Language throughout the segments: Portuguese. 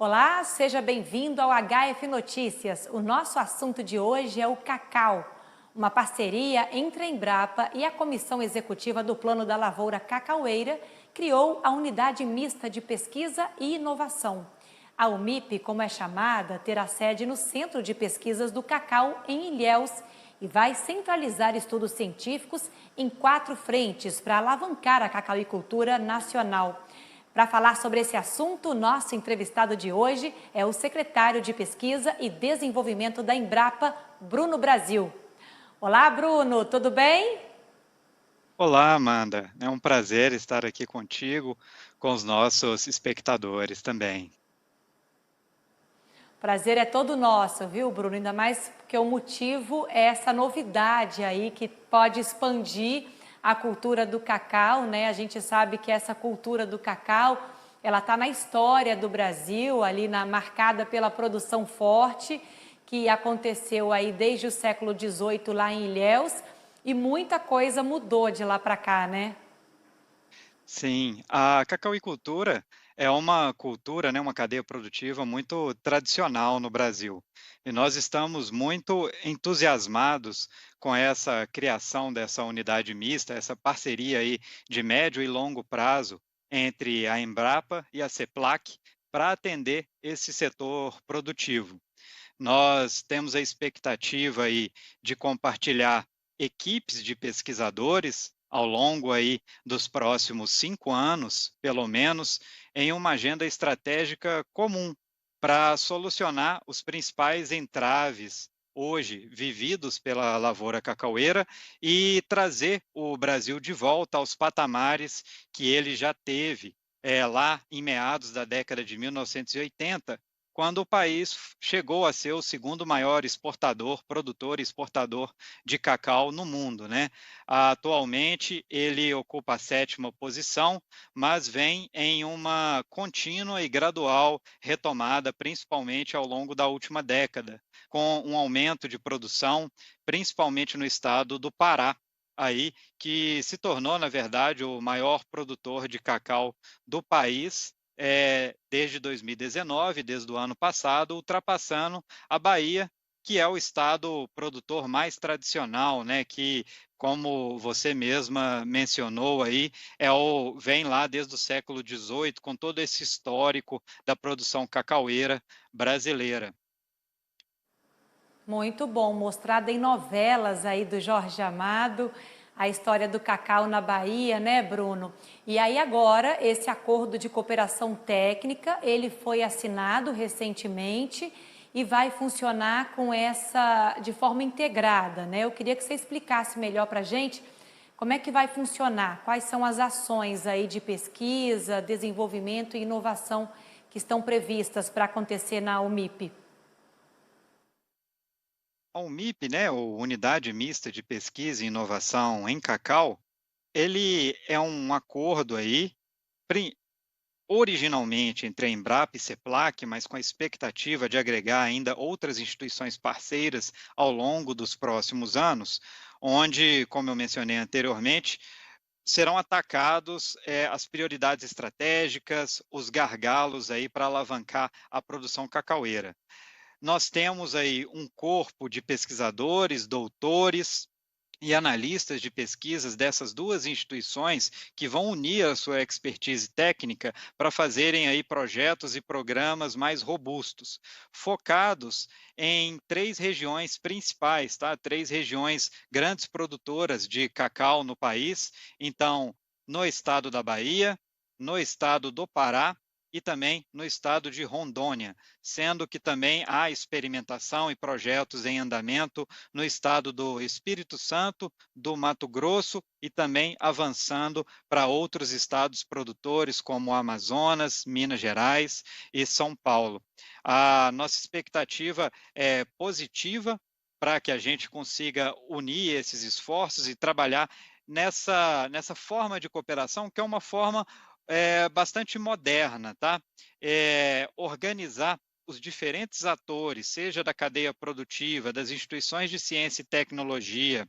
Olá, seja bem-vindo ao HF Notícias. O nosso assunto de hoje é o cacau, uma parceria entre a Embrapa e a Comissão Executiva do Plano da Lavoura Cacaueira criou a Unidade Mista de Pesquisa e Inovação. A UMIP, como é chamada, terá sede no Centro de Pesquisas do Cacau, em Ilhéus, e vai centralizar estudos científicos em 4 frentes para alavancar a cacauicultura nacional. Para falar sobre esse assunto, nosso entrevistado de hoje é o secretário de Pesquisa e Desenvolvimento da Embrapa, Bruno Brasil. Olá, Bruno, tudo bem? Olá, Amanda. É um prazer estar aqui contigo, com os nossos espectadores também. Prazer é todo nosso, viu, Bruno? Ainda mais porque o motivo é essa novidade aí que pode expandir a cultura do cacau, né? A gente sabe que essa cultura do cacau, ela está na história do Brasil, ali marcada pela produção forte, que aconteceu aí desde o século XVIII lá em Ilhéus, e muita coisa mudou de lá para cá, né? Sim, a cacauicultura é uma cultura, né, uma cadeia produtiva muito tradicional no Brasil. E nós estamos muito entusiasmados com essa criação dessa unidade mista, essa parceria aí de médio e longo prazo entre a Embrapa e a CEPLAC para atender esse setor produtivo. Nós temos a expectativa aí de compartilhar equipes de pesquisadores ao longo aí dos próximos 5 anos, pelo menos, em uma agenda estratégica comum para solucionar os principais entraves hoje vividos pela lavoura cacaueira e trazer o Brasil de volta aos patamares que ele já teve lá em meados da década de 1980, quando o país chegou a ser o segundo maior exportador, produtor e exportador de cacau no mundo, né? Atualmente, ele ocupa a 7ª posição, mas vem em uma contínua e gradual retomada, principalmente ao longo da última década, com um aumento de produção, principalmente no estado do Pará, aí que se tornou, na verdade, o maior produtor de cacau do país desde 2019, desde o ano passado, ultrapassando a Bahia, que é o estado produtor mais tradicional, né, que, como você mesma mencionou aí, vem lá desde o século XVIII, com todo esse histórico da produção cacaueira brasileira. Muito bom, mostrada em novelas aí do Jorge Amado, a história do cacau na Bahia, né, Bruno? E aí agora, esse acordo de cooperação técnica, ele foi assinado recentemente e vai funcionar de forma integrada, né? Eu queria que você explicasse melhor para a gente como é que vai funcionar, quais são as ações aí de pesquisa, desenvolvimento e inovação que estão previstas para acontecer na UMIP. A UMIP, né, ou Unidade Mista de Pesquisa e Inovação em Cacau, ele é um acordo aí, originalmente entre a Embrapa e CEPLAC, mas com a expectativa de agregar ainda outras instituições parceiras ao longo dos próximos anos, onde, como eu mencionei anteriormente, serão atacados as prioridades estratégicas, os gargalos aí para alavancar a produção cacaueira. Nós temos aí um corpo de pesquisadores, doutores e analistas de pesquisas dessas duas instituições que vão unir a sua expertise técnica para fazerem aí projetos e programas mais robustos, focados em 3 regiões principais, tá? 3 regiões grandes produtoras de cacau no país. Então, no estado da Bahia, no estado do Pará e também no estado de Rondônia, sendo que também há experimentação e projetos em andamento no estado do Espírito Santo, do Mato Grosso e também avançando para outros estados produtores como Amazonas, Minas Gerais e São Paulo. A nossa expectativa é positiva para que a gente consiga unir esses esforços e trabalhar nessa forma de cooperação, que é uma forma bastante moderna, tá? Organizar os diferentes atores, seja da cadeia produtiva, das instituições de ciência e tecnologia,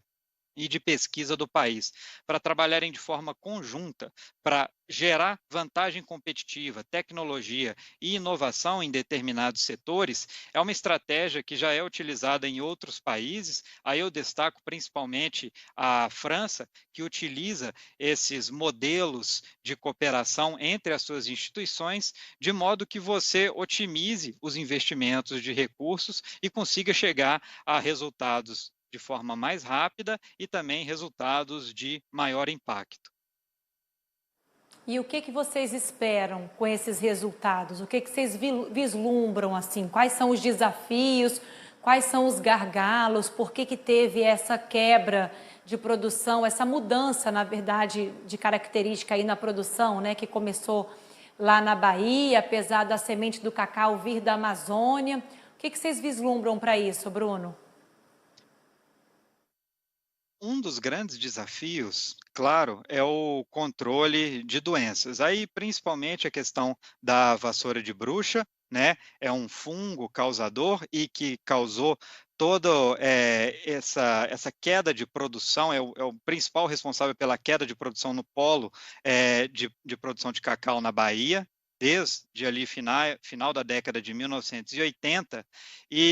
e de pesquisa do país, para trabalharem de forma conjunta, para gerar vantagem competitiva, tecnologia e inovação em determinados setores, é uma estratégia que já é utilizada em outros países. Aí eu destaco principalmente a França, que utiliza esses modelos de cooperação entre as suas instituições, de modo que você otimize os investimentos de recursos e consiga chegar a resultados de forma mais rápida e também resultados de maior impacto. E o que que vocês esperam com esses resultados? O que que vocês vislumbram assim? Quais são os desafios? Quais são os gargalos? Por que que teve essa quebra de produção, essa mudança, na verdade, de característica aí na produção, né, que começou lá na Bahia, apesar da semente do cacau vir da Amazônia? O que que vocês vislumbram para isso, Bruno? Um dos grandes desafios, claro, é o controle de doenças. Aí, principalmente a questão da vassoura de bruxa, né? É um fungo causador e que causou toda essa queda de produção, é o principal responsável pela queda de produção no polo de produção de cacau na Bahia, desde ali final da década de 1980,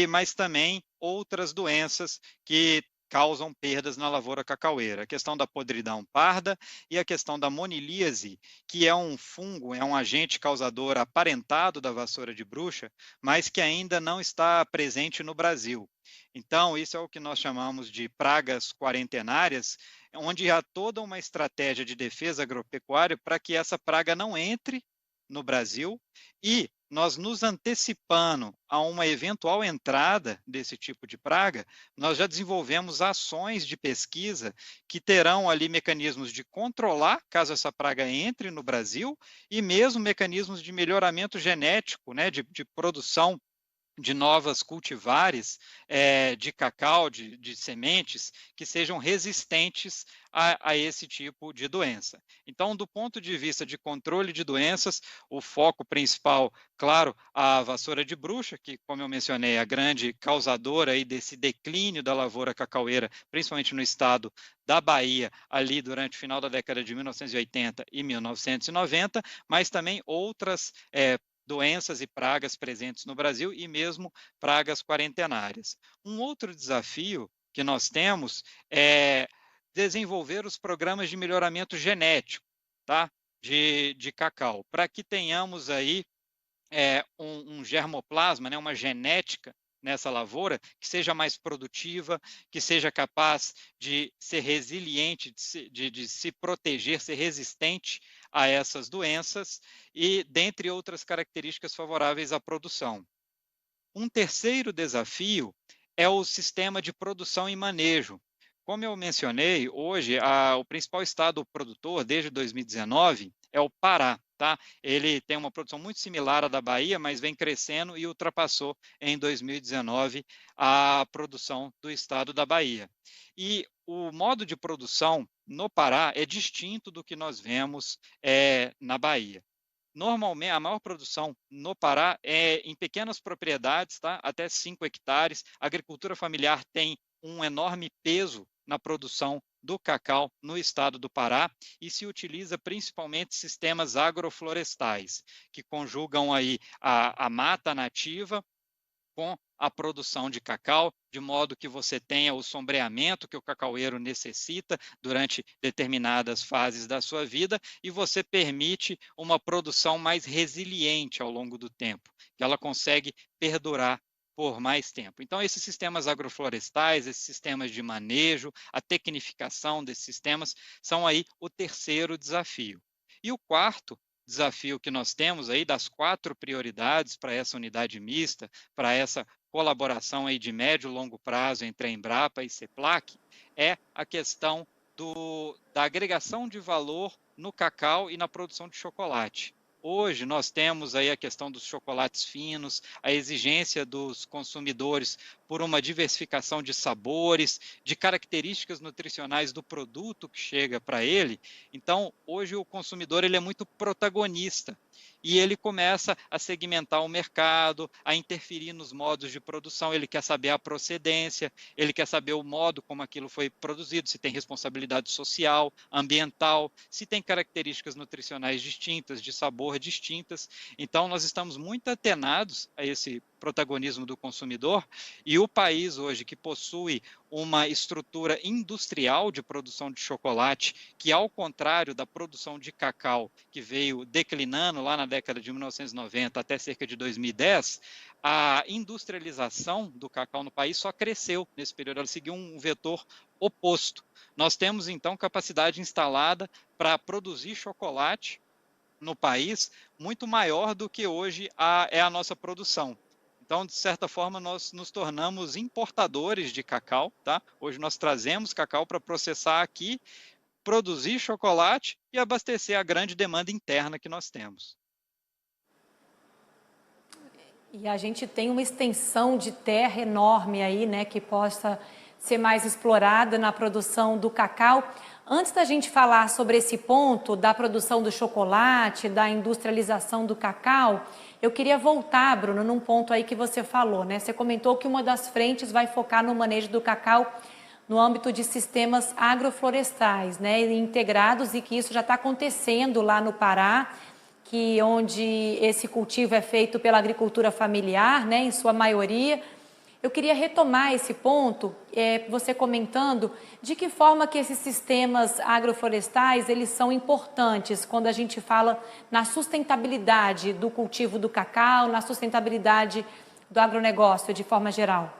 mas também outras doenças que causam perdas na lavoura cacaueira. A questão da podridão parda e a questão da monilíase, que é um fungo, é um agente causador aparentado da vassoura de bruxa, mas que ainda não está presente no Brasil. Então, isso é o que nós chamamos de pragas quarentenárias, onde há toda uma estratégia de defesa agropecuária para que essa praga não entre no Brasil e nós nos antecipando a uma eventual entrada desse tipo de praga, nós já desenvolvemos ações de pesquisa que terão ali mecanismos de controlar caso essa praga entre no Brasil e mesmo mecanismos de melhoramento genético, né, de produção de novas cultivares de cacau, de sementes, que sejam resistentes a esse tipo de doença. Então, do ponto de vista de controle de doenças, o foco principal, claro, a vassoura de bruxa, que, como eu mencionei, é a grande causadora aí desse declínio da lavoura cacaueira, principalmente no estado da Bahia, ali durante o final da década de 1980 e 1990, mas também outras doenças e pragas presentes no Brasil e mesmo pragas quarentenárias. Um outro desafio que nós temos é desenvolver os programas de melhoramento genético, tá? De cacau, para que tenhamos aí um germoplasma, né, uma genética nessa lavoura que seja mais produtiva, que seja capaz de ser resiliente, de se proteger, ser resistente a essas doenças e dentre outras características favoráveis à produção. Um terceiro desafio é o sistema de produção e manejo. Como eu mencionei, hoje o principal estado produtor desde 2019 é o Pará, tá? Ele tem uma produção muito similar à da Bahia, mas vem crescendo e ultrapassou em 2019 a produção do estado da Bahia. E o modo de produção no Pará é distinto do que nós vemos na Bahia. Normalmente, a maior produção no Pará é em pequenas propriedades, tá? Até 5 hectares. A agricultura familiar tem um enorme peso na produção do cacau no estado do Pará e se utiliza principalmente sistemas agroflorestais, que conjugam aí a mata nativa com a produção de cacau, de modo que você tenha o sombreamento que o cacaueiro necessita durante determinadas fases da sua vida e você permite uma produção mais resiliente ao longo do tempo, que ela consegue perdurar por mais tempo. Então, esses sistemas agroflorestais, esses sistemas de manejo, a tecnificação desses sistemas são aí o terceiro desafio. E o quarto desafio que nós temos aí das 4 prioridades para essa unidade mista, para essa colaboração aí de médio e longo prazo entre a Embrapa e CEPLAC, é a questão da agregação de valor no cacau e na produção de chocolate. Hoje nós temos aí a questão dos chocolates finos, a exigência dos consumidores por uma diversificação de sabores, de características nutricionais do produto que chega para ele. Então, hoje o consumidor ele é muito protagonista e ele começa a segmentar o mercado, a interferir nos modos de produção, ele quer saber a procedência, ele quer saber o modo como aquilo foi produzido, se tem responsabilidade social, ambiental, se tem características nutricionais distintas, de sabor distintas. Então, nós estamos muito atenados a esse protagonismo do consumidor, e o país hoje que possui uma estrutura industrial de produção de chocolate, que ao contrário da produção de cacau, que veio declinando lá na década de 1990 até cerca de 2010, a industrialização do cacau no país só cresceu nesse período, ela seguiu um vetor oposto. Nós temos, então, capacidade instalada para produzir chocolate no país muito maior do que hoje é a nossa produção. Então, de certa forma, nós nos tornamos importadores de cacau, tá? Hoje nós trazemos cacau para processar aqui, produzir chocolate e abastecer a grande demanda interna que nós temos. E a gente tem uma extensão de terra enorme aí, né, que possa ser mais explorada na produção do cacau. Antes da gente falar sobre esse ponto da produção do chocolate, da industrialização do cacau, eu queria voltar, Bruno, num ponto aí que você falou, né? Você comentou que uma das frentes vai focar no manejo do cacau no âmbito de sistemas agroflorestais, né, integrados, e que isso já está acontecendo lá no Pará, que onde esse cultivo é feito pela agricultura familiar, né, em sua maioria. Eu queria retomar esse ponto, você comentando de que forma que esses sistemas agroflorestais, eles são importantes quando a gente fala na sustentabilidade do cultivo do cacau, na sustentabilidade do agronegócio de forma geral.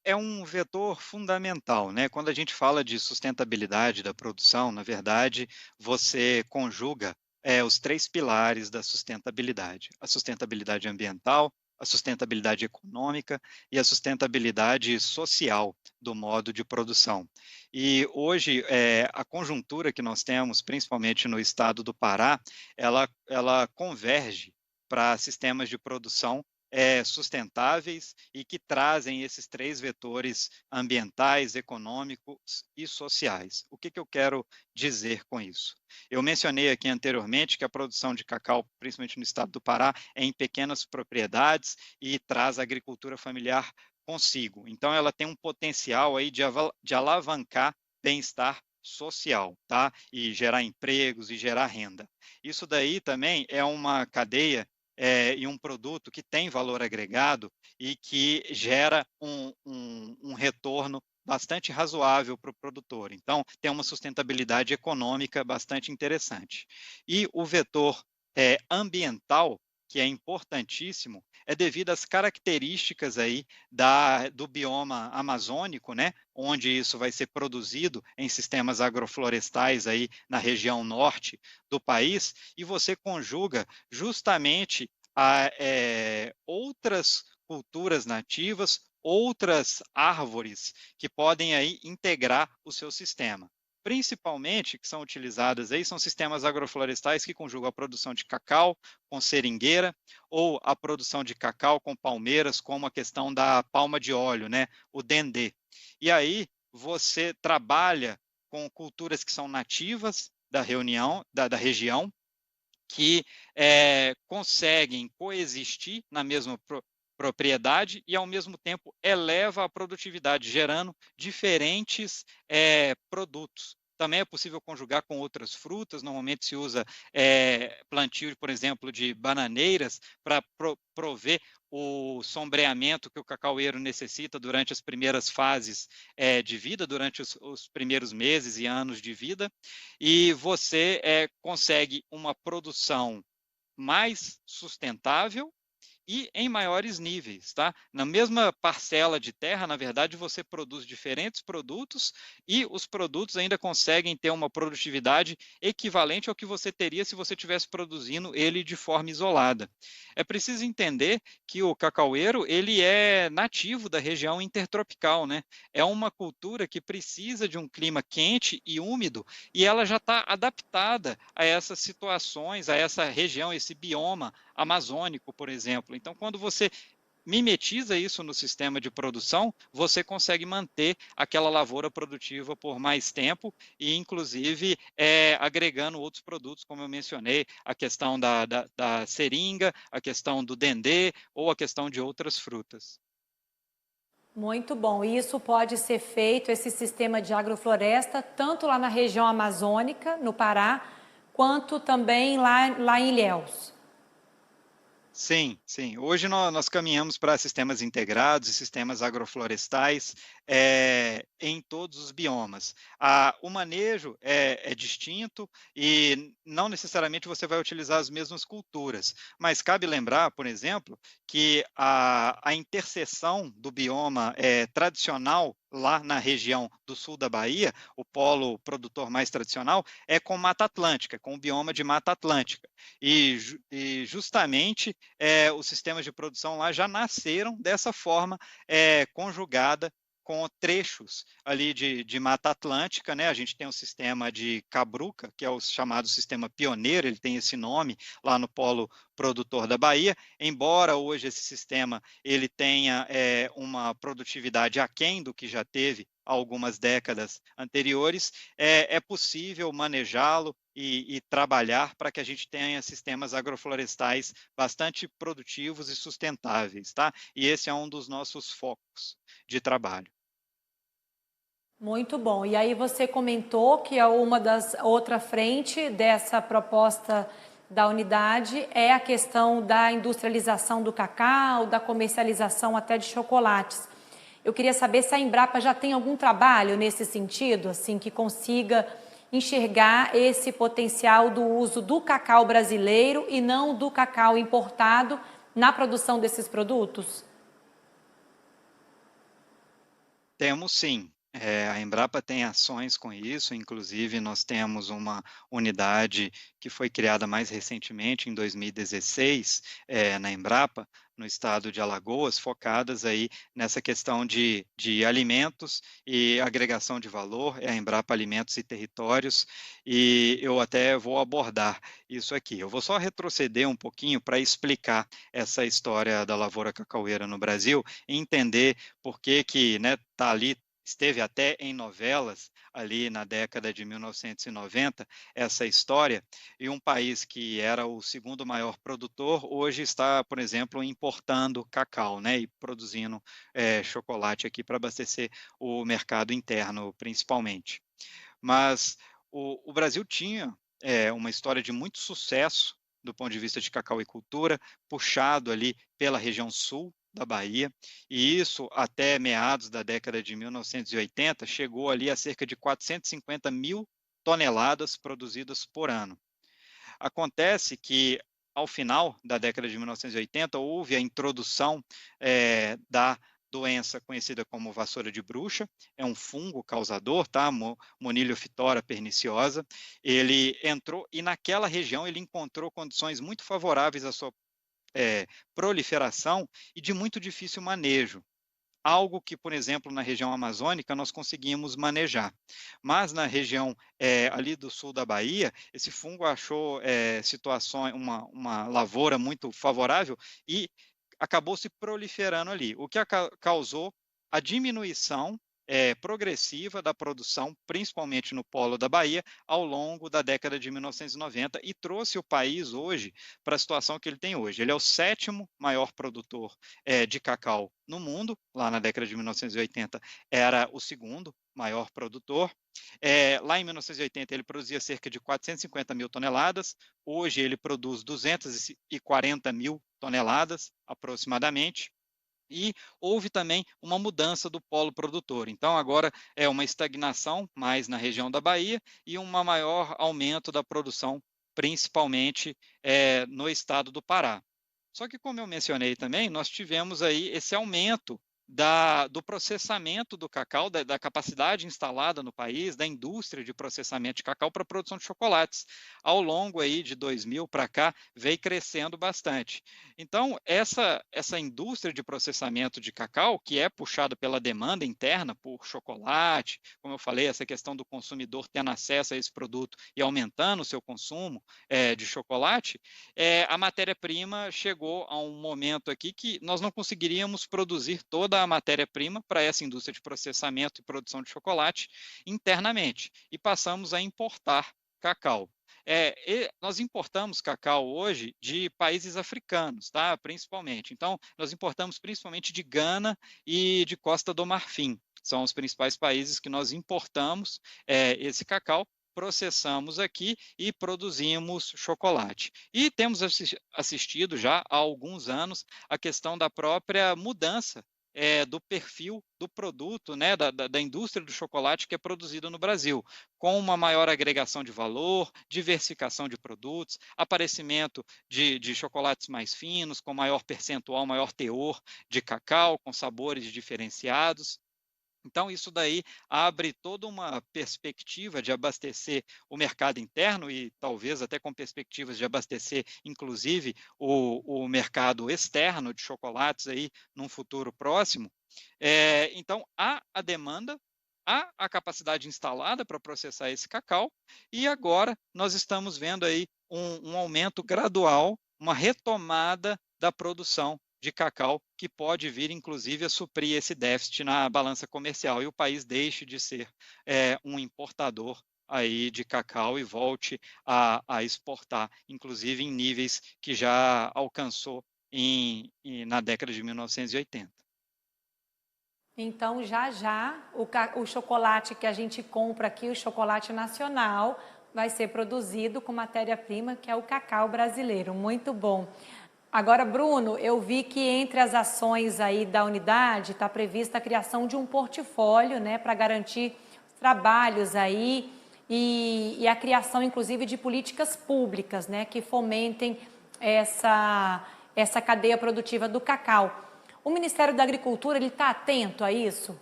É um vetor fundamental, né? Quando a gente fala de sustentabilidade da produção, na verdade, você conjuga os três pilares da sustentabilidade: a sustentabilidade ambiental, a sustentabilidade econômica e a sustentabilidade social do modo de produção. E hoje, a conjuntura que nós temos, principalmente no estado do Pará, ela converge para sistemas de produção sustentáveis e que trazem esses três vetores ambientais, econômicos e sociais. O que eu quero dizer com isso? Eu mencionei aqui anteriormente que a produção de cacau, principalmente no estado do Pará, é em pequenas propriedades e traz a agricultura familiar consigo. Então, ela tem um potencial aí de alavancar bem-estar social, tá? E gerar empregos e gerar renda. Isso daí também é uma cadeia e um produto que tem valor agregado e que gera um retorno bastante razoável para o produtor. Então, tem uma sustentabilidade econômica bastante interessante. E o vetor ambiental, que é importantíssimo, é devido às características aí do bioma amazônico, né, onde isso vai ser produzido em sistemas agroflorestais aí na região norte do país, e você conjuga justamente outras culturas nativas, outras árvores que podem aí integrar o seu sistema. Principalmente, que são utilizadas aí, são sistemas agroflorestais que conjugam a produção de cacau com seringueira, ou a produção de cacau com palmeiras, como a questão da palma de óleo, né, o dendê. E aí, você trabalha com culturas que são nativas da região, que conseguem coexistir na mesma propriedade e, ao mesmo tempo, eleva a produtividade, gerando diferentes produtos. Também é possível conjugar com outras frutas, normalmente se usa plantio, por exemplo, de bananeiras para prover o sombreamento que o cacaueiro necessita durante as primeiras fases de vida, durante os primeiros meses e anos de vida, e você consegue uma produção mais sustentável e em maiores níveis, tá? Na mesma parcela de terra, na verdade, você produz diferentes produtos e os produtos ainda conseguem ter uma produtividade equivalente ao que você teria se você estivesse produzindo ele de forma isolada. É preciso entender que o cacaueiro, ele é nativo da região intertropical, né? É uma cultura que precisa de um clima quente e úmido e ela já está adaptada a essas situações, a essa região, esse bioma amazônico, por exemplo. Então, quando você mimetiza isso no sistema de produção, você consegue manter aquela lavoura produtiva por mais tempo e, inclusive, agregando outros produtos, como eu mencionei, a questão da seringa, a questão do dendê ou a questão de outras frutas. Muito bom. E isso pode ser feito, esse sistema de agrofloresta, tanto lá na região amazônica, no Pará, quanto também lá em Ilhéus. Sim, sim. Hoje nós caminhamos para sistemas integrados e sistemas agroflorestais, em todos os biomas. O manejo é distinto e não necessariamente você vai utilizar as mesmas culturas, mas cabe lembrar, por exemplo, que a interseção do bioma, tradicional lá na região do sul da Bahia, o polo produtor mais tradicional, é com Mata Atlântica, com o bioma de Mata Atlântica. E justamente os sistemas de produção lá já nasceram dessa forma, conjugada com trechos ali de Mata Atlântica, né? A gente tem um sistema de Cabruca, que é o chamado sistema pioneiro, ele tem esse nome lá no polo produtor da Bahia, embora hoje esse sistema ele tenha uma produtividade aquém do que já teve algumas décadas anteriores, é possível manejá-lo e trabalhar para que a gente tenha sistemas agroflorestais bastante produtivos e sustentáveis, tá? E esse é um dos nossos focos de trabalho. Muito bom. E aí você comentou que outra frente dessa proposta da unidade é a questão da industrialização do cacau, da comercialização até de chocolates. Eu queria saber se a Embrapa já tem algum trabalho nesse sentido, assim, que consiga enxergar esse potencial do uso do cacau brasileiro e não do cacau importado na produção desses produtos? Temos sim. A Embrapa tem ações com isso, inclusive nós temos uma unidade que foi criada mais recentemente, em 2016, na Embrapa, no estado de Alagoas, focadas aí nessa questão de alimentos e agregação de valor, é a Embrapa Alimentos e Territórios, e eu até vou abordar isso aqui. Eu vou só retroceder um pouquinho para explicar essa história da lavoura cacaueira no Brasil e entender por que que, né, tá ali, esteve até em novelas ali na década de 1990, essa história, e um país que era o segundo maior produtor, hoje está, por exemplo, importando cacau, né, e produzindo chocolate aqui para abastecer o mercado interno, principalmente. Mas o Brasil tinha uma história de muito sucesso do ponto de vista de cacauicultura, puxado ali pela região sul da Bahia, e isso até meados da década de 1980 chegou ali a cerca de 450 mil toneladas produzidas por ano. Acontece que, ao final da década de 1980, houve a introdução da doença conhecida como vassoura de bruxa, é um fungo causador, tá? Moniliofitora perniciosa. Ele entrou e naquela região ele encontrou condições muito favoráveis à sua proliferação e de muito difícil manejo. Algo que, por exemplo, na região amazônica nós conseguimos manejar, mas na região ali do sul da Bahia, esse fungo achou situações, uma lavoura muito favorável e acabou se proliferando ali, o que causou a diminuição progressiva da produção, principalmente no polo da Bahia, ao longo da década de 1990 e trouxe o país hoje para a situação que ele tem hoje. Ele é o sétimo maior produtor de cacau no mundo, lá na década de 1980 era o segundo maior produtor. Lá em 1980 ele produzia cerca de 450 mil toneladas, hoje ele produz 240 mil toneladas aproximadamente. E houve também uma mudança do polo produtor. Então, agora é uma estagnação mais na região da Bahia e um maior aumento da produção, principalmente no estado do Pará. Só que, como eu mencionei também, nós tivemos aí esse aumento do processamento do cacau, da capacidade instalada no país, da indústria de processamento de cacau para a produção de chocolates. Ao longo aí de 2000 para cá, veio crescendo bastante. Então, essa indústria de processamento de cacau, que é puxada pela demanda interna por chocolate, como eu falei, essa questão do consumidor tendo acesso a esse produto e aumentando o seu consumo de chocolate, a matéria-prima chegou a um momento aqui que nós não conseguiríamos produzir toda a matéria-prima para essa indústria de processamento e produção de chocolate internamente, e passamos a importar cacau. Nós importamos cacau hoje de países africanos, tá? Principalmente. Então, nós importamos principalmente de Gana e de Costa do Marfim. São os principais países que nós importamos esse cacau, processamos aqui e produzimos chocolate. E temos assistido já há alguns anos a questão da própria mudança do perfil do produto, né, da indústria do chocolate que é produzida no Brasil, com uma maior agregação de valor, diversificação de produtos, aparecimento de chocolates mais finos, com maior percentual, maior teor de cacau, com sabores diferenciados. Então, isso daí abre toda uma perspectiva de abastecer o mercado interno e talvez até com perspectivas de abastecer, inclusive, o mercado externo de chocolates aí num futuro próximo. Então, há a demanda, há a capacidade instalada para processar esse cacau, e agora nós estamos vendo aí um aumento gradual, uma retomada da produção de cacau, que pode vir, inclusive, a suprir esse déficit na balança comercial, e o país deixe de ser um importador aí de cacau e volte a exportar, inclusive em níveis que já alcançou na década de 1980. Então, já já, o chocolate que a gente compra aqui, o chocolate nacional, vai ser produzido com matéria-prima, que é o cacau brasileiro. Muito bom. Agora, Bruno, eu vi que entre as ações aí da unidade está prevista a criação de um portfólio, né, para garantir trabalhos aí e a criação, inclusive, de políticas públicas, né, que fomentem essa cadeia produtiva do cacau. O Ministério da Agricultura, ele está atento a isso?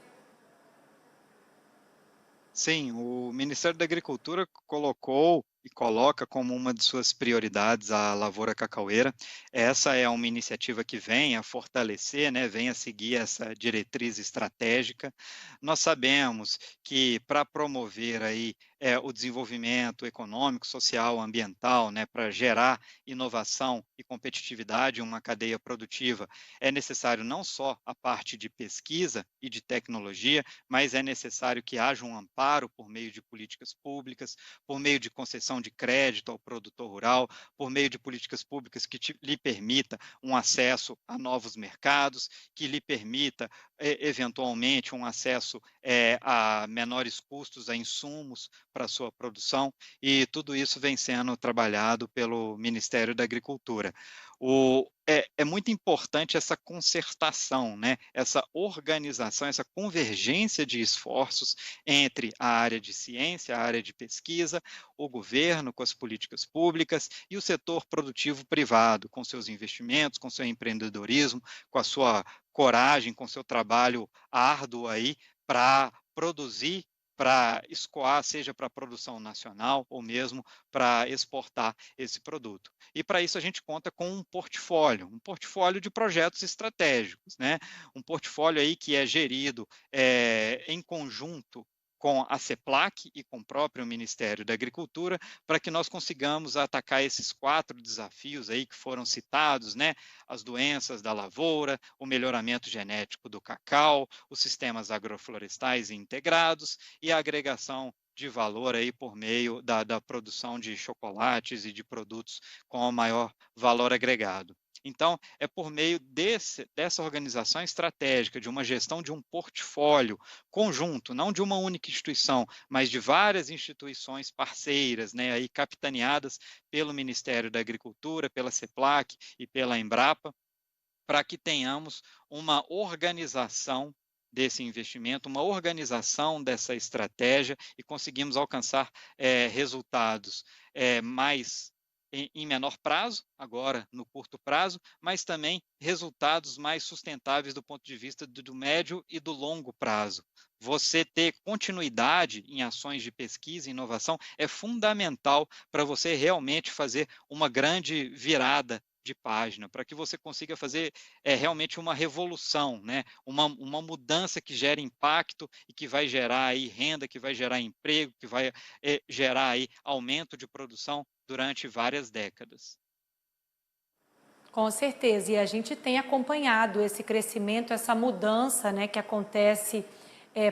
Sim, o Ministério da Agricultura colocou e coloca como uma de suas prioridades a lavoura cacaueira. Essa é uma iniciativa que vem a fortalecer, né, vem a seguir essa diretriz estratégica. Nós sabemos que para promover aí o desenvolvimento econômico, social, ambiental, né, para gerar inovação e competitividade em uma cadeia produtiva, é necessário não só a parte de pesquisa e de tecnologia, mas é necessário que haja um amparo por meio de políticas públicas, por meio de concessão de crédito ao produtor rural, por meio de políticas públicas que lhe permita um acesso a novos mercados, que lhe permita, eventualmente, um acesso a menores custos a insumos para a sua produção, e tudo isso vem sendo trabalhado pelo Ministério da Agricultura. É muito importante essa concertação, né? Essa organização, essa convergência de esforços entre a área de ciência, a área de pesquisa, o governo com as políticas públicas e o setor produtivo privado, com seus investimentos, com seu empreendedorismo, com a sua coragem, com seu trabalho árduo aí para produzir, para escoar, seja para a produção nacional ou mesmo para exportar esse produto. E para isso a gente conta com um portfólio de projetos estratégicos, né? Um portfólio aí que é gerido em conjunto com a CEPLAC e com o próprio Ministério da Agricultura, para que nós consigamos atacar esses 4 desafios aí que foram citados, né? As doenças da lavoura, o melhoramento genético do cacau, os sistemas agroflorestais integrados e a agregação de valor aí por meio da produção de chocolates e de produtos com maior valor agregado. Então, é por meio dessa organização estratégica, de uma gestão de um portfólio conjunto, não de uma única instituição, mas de várias instituições parceiras, né, aí capitaneadas pelo Ministério da Agricultura, pela CEPLAC e pela Embrapa, para que tenhamos uma organização desse investimento, uma organização dessa estratégia e conseguimos alcançar resultados mais em menor prazo, agora no curto prazo, mas também resultados mais sustentáveis do ponto de vista do médio e do longo prazo. Você ter continuidade em ações de pesquisa e inovação é fundamental para você realmente fazer uma grande virada de página, para que você consiga fazer realmente uma revolução, né? Uma mudança que gere impacto e que vai gerar aí renda, que vai gerar emprego, que vai gerar aí aumento de produção durante várias décadas. Com certeza, e a gente tem acompanhado esse crescimento, essa mudança, né, que acontece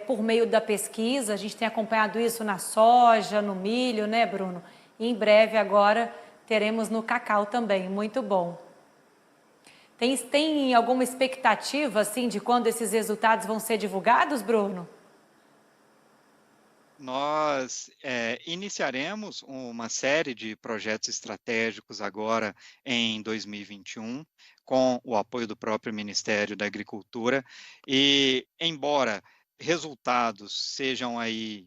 por meio da pesquisa. A gente tem acompanhado isso na soja, no milho, né, Bruno? E em breve agora teremos no cacau também, muito bom. Tem alguma expectativa, assim, de quando esses resultados vão ser divulgados, Bruno? Nós iniciaremos uma série de projetos estratégicos agora em 2021, com o apoio do próprio Ministério da Agricultura, e embora resultados sejam aí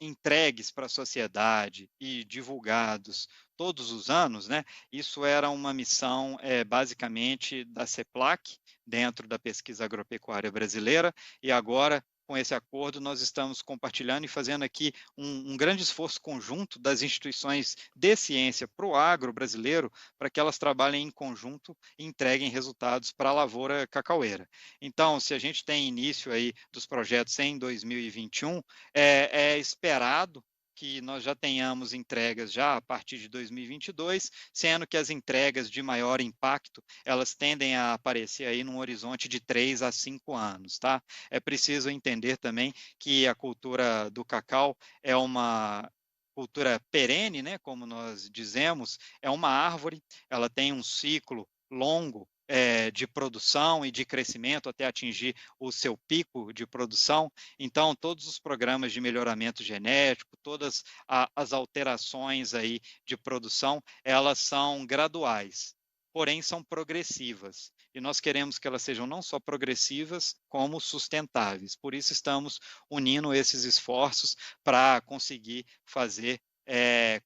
entregues para a sociedade e divulgados todos os anos, né? Isso era uma missão basicamente da CEPLAC, dentro da pesquisa agropecuária brasileira, e agora com esse acordo, nós estamos compartilhando e fazendo aqui um grande esforço conjunto das instituições de ciência para o agro brasileiro, para que elas trabalhem em conjunto e entreguem resultados para a lavoura cacaueira. Então, se a gente tem início aí dos projetos em 2021, é esperado que nós já tenhamos entregas já a partir de 2022, sendo que as entregas de maior impacto, elas tendem a aparecer aí num horizonte de 3 a 5 anos, tá? É preciso entender também que a cultura do cacau é uma cultura perene, né, como nós dizemos, é uma árvore, ela tem um ciclo longo de produção e de crescimento até atingir o seu pico de produção. Então, todos os programas de melhoramento genético, todas as alterações aí de produção, elas são graduais, porém são progressivas. E nós queremos que elas sejam não só progressivas, como sustentáveis. Por isso, estamos unindo esses esforços para conseguir fazer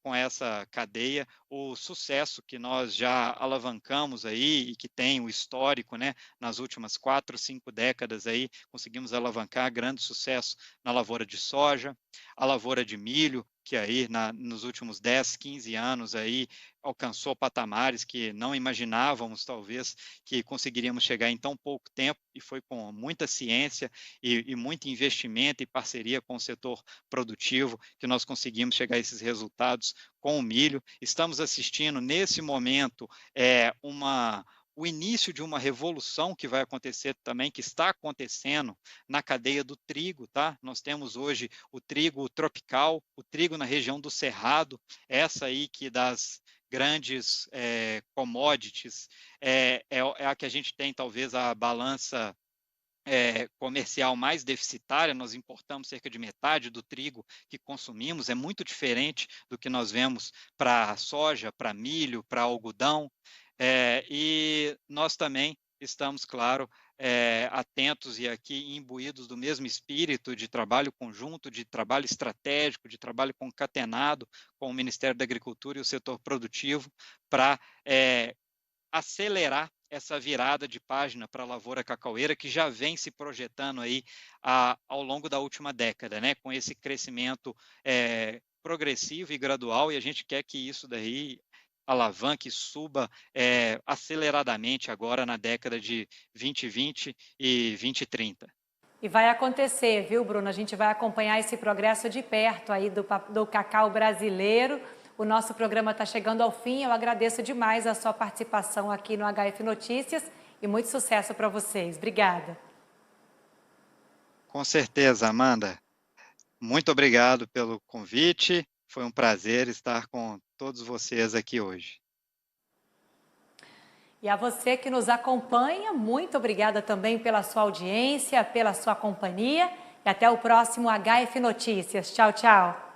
com essa cadeia o sucesso que nós já alavancamos aí e que tem o histórico, né, nas últimas 4, 5 décadas aí, conseguimos alavancar grande sucesso na lavoura de soja, a lavoura de milho, que aí nos últimos 10, 15 anos aí alcançou patamares que não imaginávamos talvez que conseguiríamos chegar em tão pouco tempo, e foi com muita ciência e muito investimento e parceria com o setor produtivo que nós conseguimos chegar a esses resultados com o milho. Estamos assistindo nesse momento o início de uma revolução que vai acontecer também, que está acontecendo na cadeia do trigo, tá? Nós temos hoje o trigo tropical, o trigo na região do Cerrado, essa aí que das grandes commodities é a que a gente tem talvez a balança comercial mais deficitária. Nós importamos cerca de metade do trigo que consumimos, é muito diferente do que nós vemos para soja, para milho, para algodão, e nós também estamos, claro, atentos e aqui imbuídos do mesmo espírito de trabalho conjunto, de trabalho estratégico, de trabalho concatenado com o Ministério da Agricultura e o setor produtivo para acelerar essa virada de página para a lavoura cacaueira, que já vem se projetando aí ao longo da última década, né, com esse crescimento progressivo e gradual, e a gente quer que isso daí alavanque, suba aceleradamente agora na década de 2020 e 2030. E vai acontecer, viu, Bruno? A gente vai acompanhar esse progresso de perto aí do cacau brasileiro. O nosso programa está chegando ao fim. Eu agradeço demais a sua participação aqui no HF Notícias e muito sucesso para vocês. Obrigada. Com certeza, Amanda. Muito obrigado pelo convite. Foi um prazer estar com todos vocês aqui hoje. E a você que nos acompanha, muito obrigada também pela sua audiência, pela sua companhia. E até o próximo HF Notícias. Tchau, tchau.